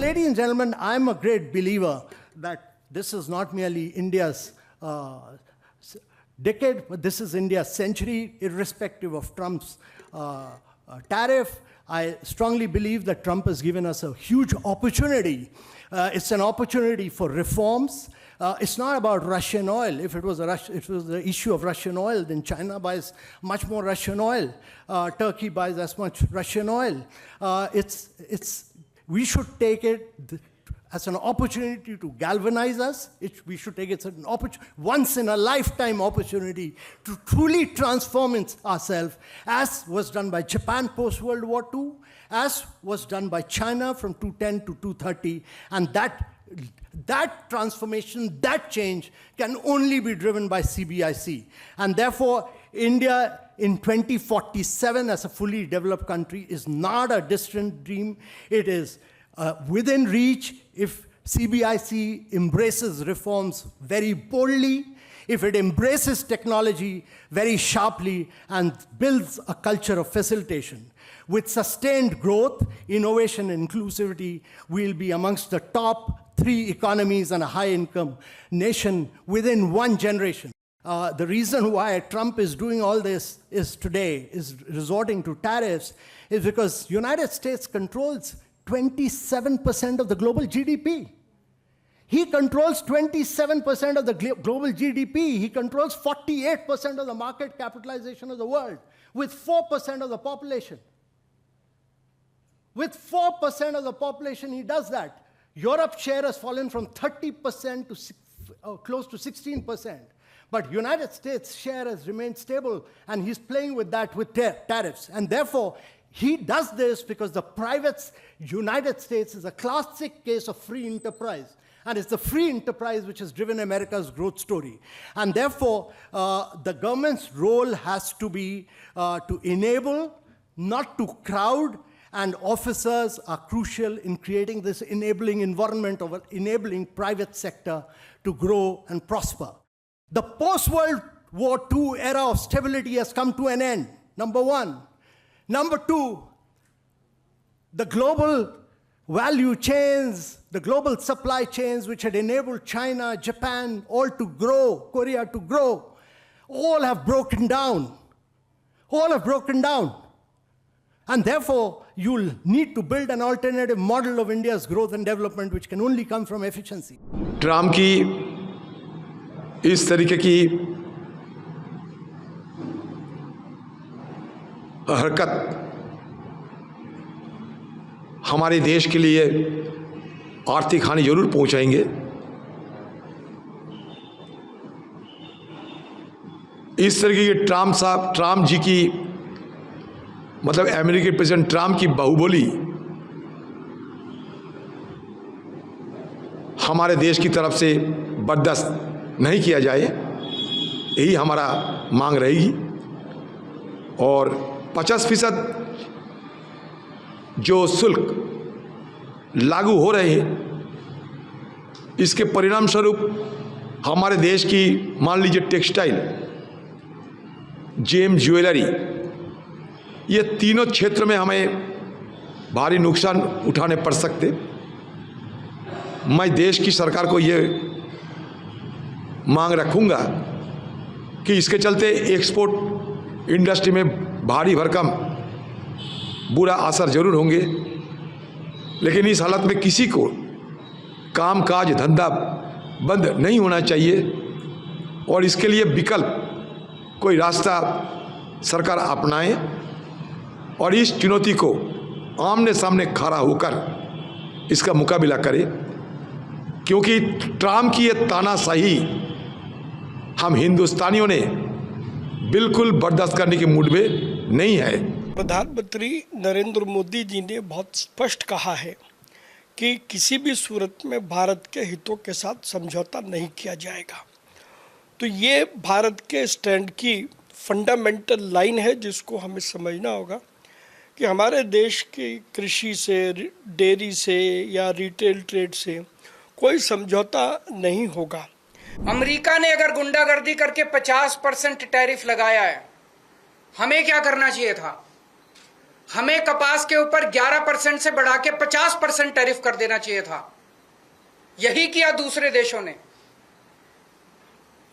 ladies and gentlemen, I'm a great believer that this is not merely India's decade, but this is India's century, irrespective of Trump's tariff. I strongly believe that Trump has given us a huge opportunity. It's an opportunity for reforms. It's not about Russian oil. If it was the issue of Russian oil, then China buys much more Russian oil. Turkey buys as much Russian oil. We should take it as an opportunity to galvanize us. We should take it as an once-in-a-lifetime opportunity to truly transform ourselves, as was done by Japan post-World War II, as was done by China from 210 to 230, and that transformation, that change can only be driven by CBIC. And therefore, India in 2047 as a fully developed country is not a distant dream. It is within reach if CBIC embraces reforms very boldly, if it embraces technology very sharply and builds a culture of facilitation. With sustained growth, innovation, and inclusivity, we'll be amongst the top 3 economies and a high-income nation within 1 generation. The reason why Trump is doing all this is resorting to tariffs is because United States controls 27% of the global GDP. He controls 27% of the global GDP. He controls 48% of the market capitalization of the world with 4% of the population. With 4% of the population, he does that. Europe's share has fallen from 30% to close to 16%. But United States' share has remained stable, and he's playing with that with tariffs. And therefore, he does this because the United States is a classic case of free enterprise. And it's the free enterprise which has driven America's growth story. And therefore, the government's role has to be to enable, not to crowd, and officers are crucial in creating this enabling environment of enabling private sector to grow and prosper. The post-World War II era of stability has come to an end, number 1. Number 2, the global value chains, the global supply chains which had enabled China, Japan, all to grow, Korea to grow, all have broken down. All have broken down. And therefore, you'll need to build an alternative model of India's growth and development which can only come from efficiency. Trump की इस तरीके की हरकत हमारे देश के लिए आर्थिक हानि जरूर पहुंचाएंगे। इस तरीके की ट्रम्प जी की मतलब अमेरिकी प्रेसिडेंट ट्रम्प की बाहुबली हमारे देश की तरफ से बर्दाश्त नहीं किया जाए, यही हमारा मांग रहेगी। और 50% जो शुल्क लागू हो रहे हैं, इसके परिणाम स्वरूप हमारे देश की मान लीजिए टेक्सटाइल, जेम ज्वेलरी, ये तीनों क्षेत्र में हमें भारी नुकसान उठाने पड़ सकते। मैं देश की सरकार को ये मांग रखूंगा कि इसके चलते एक्सपोर्ट इंडस्ट्री में भारी भरकम बुरा असर जरूर होंगे, लेकिन इस हालत में किसी को काम काज धंधा बंद नहीं होना चाहिए और इसके लिए विकल्प कोई रास्ता सरकार अपनाए और इस चुनौती को आमने सामने खड़ा होकर इसका मुकाबला करे, क्योंकि ट्रम्प की ये तानाशाही हम हिंदुस्तानियों ने बिल्कुल बर्दाश्त करने के मूड में नहीं है। प्रधानमंत्री नरेंद्र मोदी जी ने बहुत स्पष्ट कहा है कि किसी भी सूरत में भारत के हितों के साथ समझौता नहीं किया जाएगा। तो ये भारत के स्टैंड की फंडामेंटल लाइन है जिसको हमें समझना होगा कि हमारे देश की कृषि से, डेयरी से या रिटेल ट्रेड से कोई समझौता नहीं होगा। अमेरिका ने अगर गुंडागर्दी करके 50% टैरिफ लगाया है, हमें क्या करना चाहिए था? हमें कपास के ऊपर 11% से बढ़ा के 50% टैरिफ कर देना चाहिए था। यही किया दूसरे देशों ने।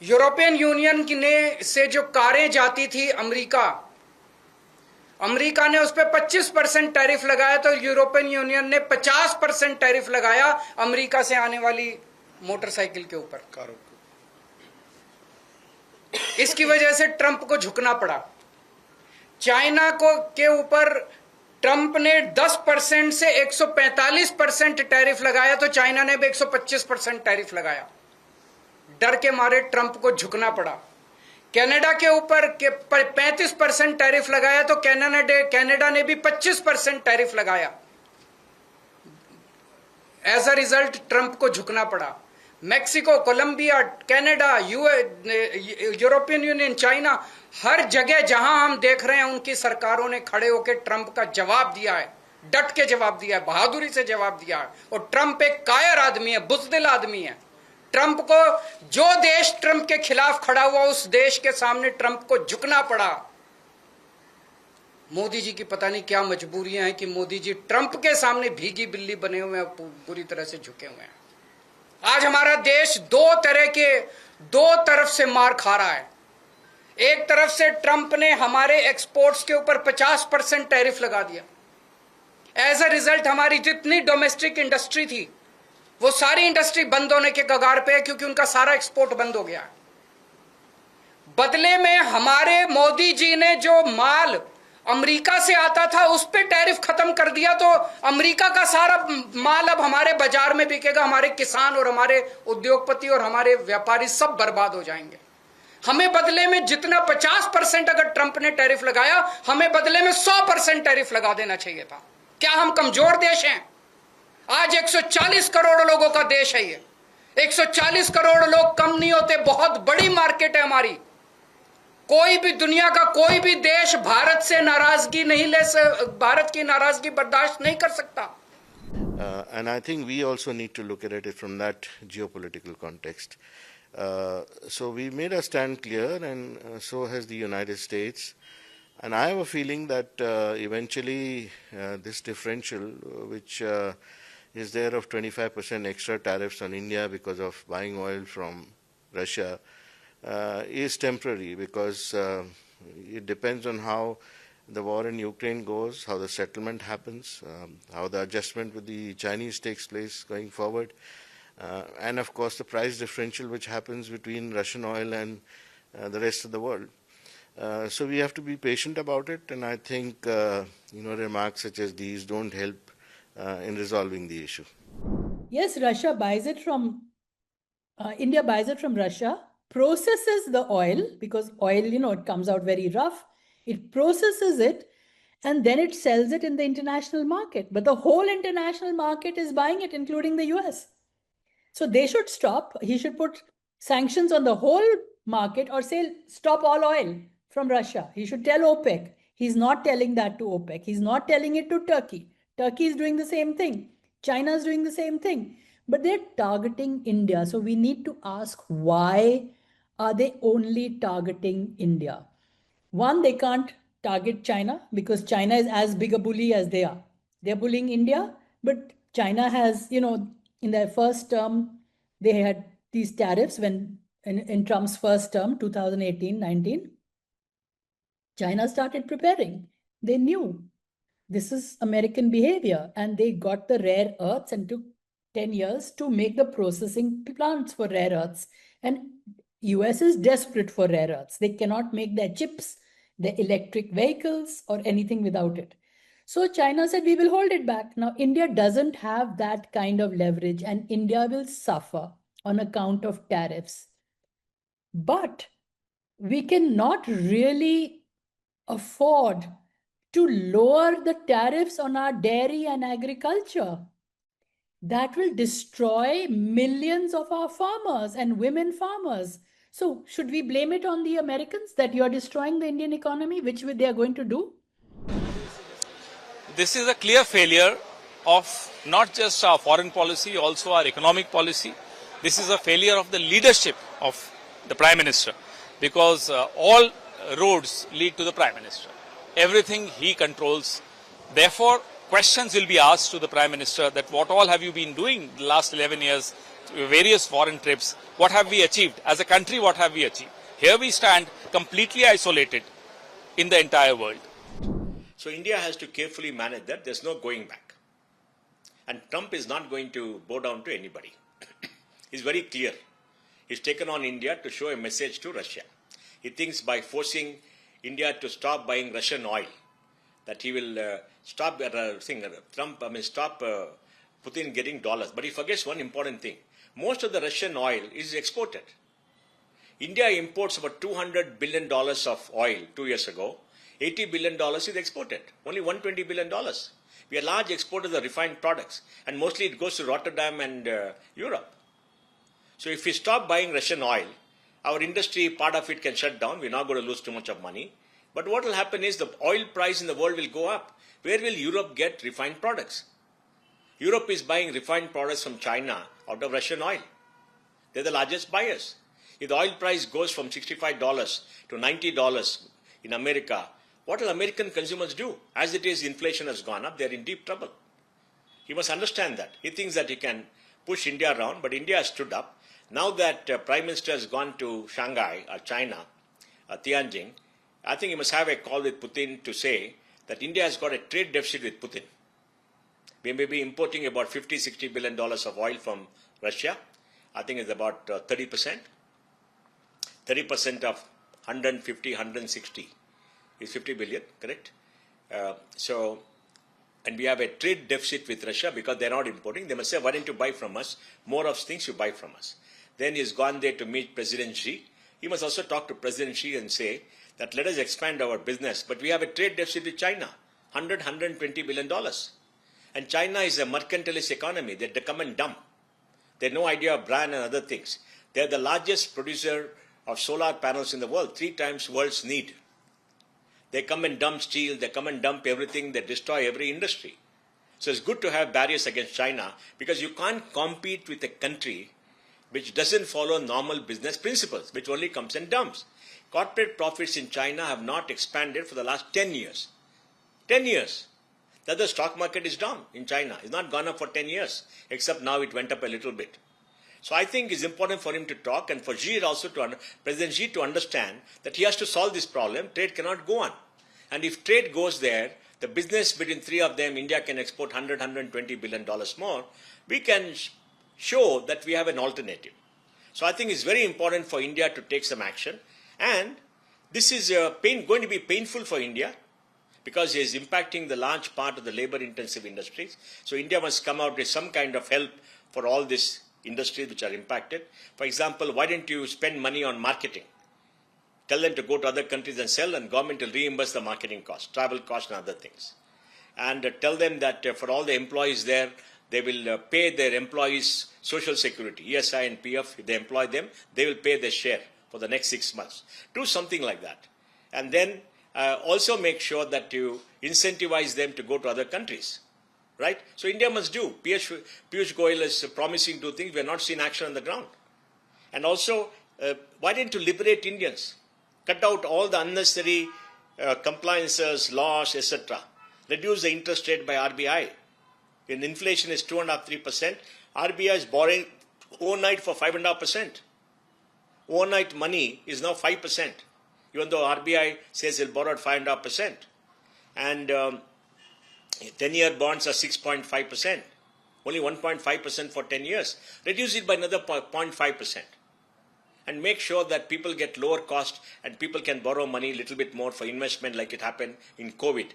यूरोपियन यूनियन ने से जो कारें जाती थी अमेरिका ने उस पर 25% टैरिफ लगाया, तो यूरोपियन यूनियन ने 50% टैरिफ लगाया अमेरिका से आने वाली मोटरसाइकिल के ऊपर, कारों के। इसकी वजह से ट्रंप को झुकना पड़ा। चाइना के ऊपर ट्रंप ने 10% से 145% टैरिफ लगाया, तो चाइना ने भी 125% टैरिफ लगाया। डर के मारे ट्रंप को झुकना पड़ा। कनाडा के ऊपर 35% टैरिफ लगाया, तो कनाडा ने भी 25% टैरिफ लगाया। एज अ रिजल्ट ट्रंप को झुकना पड़ा। Mexico, Colombia, Canada, European Union, China, हर जगह जहां हम देख रहे हैं उनकी सरकारों ने खड़े होकर ट्रंप का जवाब दिया है, डट के जवाब दिया है, बहादुरी से जवाब दिया है। और ट्रंप एक कायर आदमी है, बुज़दिल आदमी है। ट्रंप को, जो देश ट्रंप के खिलाफ खड़ा हुआ उस देश के सामने ट्रंप को झुकना पड़ा। मोदी जी की पता नहीं क्या मजबूरियां हैं कि मोदी जी ट्रंप के सामने भीगी बिल्ली बने हुए हैं, पूरी तरह से झुके हुए हैं। आज हमारा देश दो तरफ से मार खा रहा है। एक तरफ से ट्रंप ने हमारे एक्सपोर्ट्स के ऊपर 50% टैरिफ लगा दिया। एज अ रिजल्ट हमारी जितनी डोमेस्टिक इंडस्ट्री थी वो सारी इंडस्ट्री बंद होने के कगार पे है, क्योंकि उनका सारा एक्सपोर्ट बंद हो गया है। बदले में हमारे मोदी जी ने जो माल अमेरिका से आता था उस पे टैरिफ खत्म कर दिया, तो अमेरिका का सारा माल अब हमारे बाजार में बिकेगा। हमारे किसान और हमारे उद्योगपति और हमारे व्यापारी सब बर्बाद हो जाएंगे। हमें बदले में जितना 50% अगर ट्रंप ने टैरिफ लगाया, हमें बदले में 100% टैरिफ लगा देना चाहिए था। क्या हम कमजोर देश हैं? आज 140 करोड़ लोगों का देश है ये। 140 करोड़ लोग कम नहीं होते, बहुत बड़ी मार्केट है हमारी। कोई भी दुनिया का कोई भी देश भारत से नाराजगी भारत की नाराजगी बर्दाश्त नहीं कर सकता। And I think we also need to look at it from that geopolitical context. So we made our stand clear, and so has the United States. And I have a feeling that eventually this differential, which is there of 25% extra tariffs on India because of buying oil from Russia, is temporary, because it depends on how the war in Ukraine goes, how the settlement happens, how the adjustment with the Chinese takes place going forward, and of course the price differential which happens between Russian oil and the rest of the world. So we have to be patient about it, and I think remarks such as these don't help in resolving the issue. Yes, Russia buys it from India buys it from Russia, processes the oil, because oil, it comes out very rough. It processes it, and then it sells it in the international market. But the whole international market is buying it, including the US. So they should stop. He should put sanctions on the whole market, or say stop all oil from Russia. He should tell OPEC. He's not telling that to OPEC. He's not telling it to Turkey. Turkey is doing the same thing. China is doing the same thing. But they're targeting India. So we need to ask, why are they only targeting India? One, they can't target China because China is as big a bully as they are. They're bullying India, but China has, in their first term, they had these tariffs when in Trump's first term, 2018-19, China started preparing. They knew this is American behavior, and they got the rare earths and took 10 years to make the processing plants for rare earths. And US is desperate for rare earths. They cannot make their chips, their electric vehicles, or anything without it. So China said, we will hold it back. Now, India doesn't have that kind of leverage, and India will suffer on account of tariffs. But we cannot really afford to lower the tariffs on our dairy and agriculture. That will destroy millions of our farmers and women farmers. So should we blame it on the Americans that you are destroying the Indian economy, which they are going to do? This is a clear failure of not just our foreign policy, also our economic policy. This is a failure of the leadership of the Prime Minister, because all roads lead to the Prime Minister. Everything he controls Therefore, questions will be asked to the Prime Minister that what all have you been doing the last 11 years, various foreign trips, what have we achieved? As a country, what have we achieved? Here we stand completely isolated in the entire world. So India has to carefully manage that. There's no going back. And Trump is not going to bow down to anybody. He's very clear. He's taken on India to show a message to Russia. He thinks by forcing India to stop buying Russian oil, that he will stop Putin getting dollars. But he forgets one important thing. Most of the Russian oil is exported. India imports about $200 billion of oil 2 years ago. $80 billion is exported. Only $120 billion. We are large exporters of refined products. And mostly it goes to Rotterdam and Europe. So if we stop buying Russian oil, our industry, part of it can shut down. We're not going to lose too much of money. But what will happen is the oil price in the world will go up. Where will Europe get refined products? Europe is buying refined products from China out of Russian oil. They're the largest buyers. If the oil price goes from $65 to $90 in America, what will American consumers do? As it is, inflation has gone up. They're in deep trouble. He must understand that. He thinks that he can push India around, but India has stood up. Now that Prime Minister has gone to Shanghai or China, Tianjin, I think he must have a call with Putin to say that India has got a trade deficit with Putin. We may be importing about $50-60 billion of oil from Russia. I think it's about 30%. 30% of 150, 160 is 50 billion, correct? And we have a trade deficit with Russia because they're not importing. They must say, why don't you buy from us? More of things you buy from us. Then he's gone there to meet President Xi. He must also talk to President Xi and say that let us expand our business. But we have a trade deficit with China, $120 billion. And China is a mercantilist economy. They come and dump. They have no idea of brand and other things. They're the largest producer of solar panels in the world, 3 times world's need. They come and dump steel, they come and dump everything, they destroy every industry. So it's good to have barriers against China because you can't compete with a country which doesn't follow normal business principles, which only comes and dumps. Corporate profits in China have not expanded for the last 10 years. 10 years. That the stock market is down in China. It's not gone up for 10 years, except now it went up a little bit. So I think it's important for him to talk and for Xi also President Xi to understand that he has to solve this problem. Trade cannot go on. And if trade goes there, the business between 3 of them, India can export $120 billion more. We can show that we have an alternative. So I think it's very important for India to take some action. And this is going to be painful for India because it is impacting the large part of the labor-intensive industries. So India must come out with some kind of help for all these industries which are impacted. For example, why don't you spend money on marketing? Tell them to go to other countries and sell, and government will reimburse the marketing costs, travel costs and other things. And tell them that for all the employees there, they will pay their employees social security, ESI and PF. If they employ them, they will pay their share for the next 6 months. Do something like that. And then also make sure that you incentivize them to go to other countries. Right? So India must do. Piyush Goyal is promising 2 things. We have not seen action on the ground. And also, why didn't you liberate Indians? Cut out all the unnecessary compliances, laws, etc. Reduce the interest rate by RBI. When inflation is 2.5-3%, RBI is borrowing overnight for 5.5%. Overnight money is now 5%, even though RBI says it will borrow at 5.5%. And 10-year bonds are 6.5%. Only 1.5% for 10 years. Reduce it by another 0.5%. And make sure that people get lower cost and people can borrow money a little bit more for investment like it happened in COVID.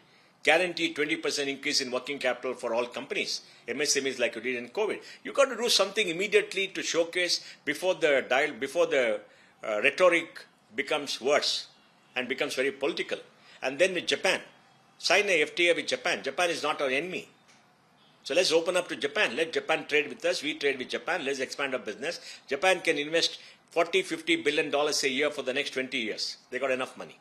Guarantee 20% increase in working capital for all companies, MSMEs like you did in COVID. You've got to do something immediately to showcase before the rhetoric becomes worse and becomes very political. And then with Japan, sign a FTA with Japan. Japan is not our enemy. So let's open up to Japan. Let Japan trade with us. We trade with Japan. Let's expand our business. Japan can invest $40-50 billion a year for the next 20 years. They got enough money.